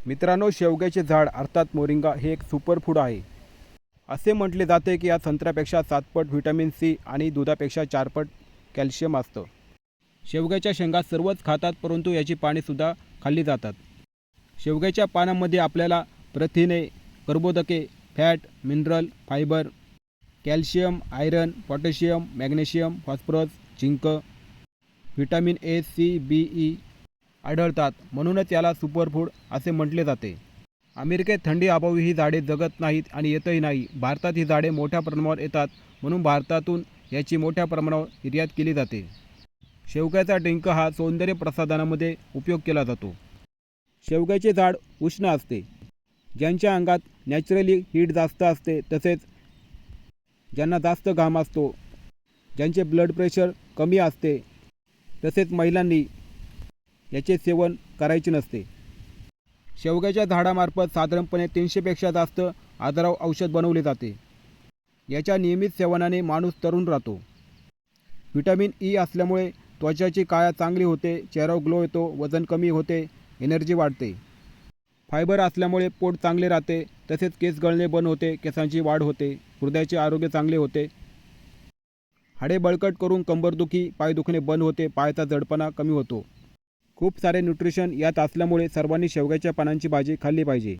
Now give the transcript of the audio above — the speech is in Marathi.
मित्रांनो, शेवग्याचे झाड अर्थात मोरिंगा हे एक सुपर फूड आहे. असे म्हटले जाते की या संत्र्यापेक्षा 7 पट व्हिटॅमिन सी आणि दुधापेक्षा 4 पट कॅल्शियम असतं. शेवग्याच्या शेंगा सर्वच खातात, परंतु याची पानेसुद्धा खाल्ली जातात. शेवग्याच्या पानांमध्ये आपल्याला प्रथिने, कर्बोदके, fat, mineral, fibre, calcium, iron, potassium, magnesium, phosphorus, zinc, vitamin A, C, B, E आढळतात. म्हणूनच याला सुपरफूड असे म्हटले जाते. अमेरिकेत थंडी अभावी ही झाडे जगत नाहीत आणि येतही नाही. भारतात ही झाडे मोठ्या प्रमाणावर येतात, म्हणून भारतातून याची मोठ्या प्रमाणावर निर्यात केली जाते. शेवग्याचा डिंक हा सौंदर्य प्रसाधनामध्ये उपयोग केला जातो. शेवग्याचे झाड उष्ण असते. ज्यांच्या अंगात नॅचरली हीट जास्त असते, तसेच ज्यांना जास्त घाम असतो, ज्यांचे ब्लड प्रेशर कमी असते, तसेच महिलांनी याचे सेवन करायचे नसते. शेवग्याच्या झाडामार्फत साधारणपणे 300पेक्षा जास्त आजारावर औषध बनवले जाते. याच्या नियमित सेवनाने माणूस तरुण राहतो. व्हिटॅमिन ई असल्यामुळे त्वचाची काया चांगली होते, चेहऱ्यावर ग्लो येतो, वजन कमी होते, एनर्जी वाढते. फायबर असल्यामुळे पोट चांगले राहते, तसेच केस गळणे बंद होते, केसांची वाढ होते, हृदयाचे आरोग्य चांगले होते, हाडे बळकट करून कंबरदुखी, पाय दुखणे बंद होते, पायाचा जडपणा कमी होतो. खूप सारे न्यूट्रिशन यात असल्यामुळे सर्वांनी शेवग्याच्या पानांची भाजी खाल्ली पाहिजे.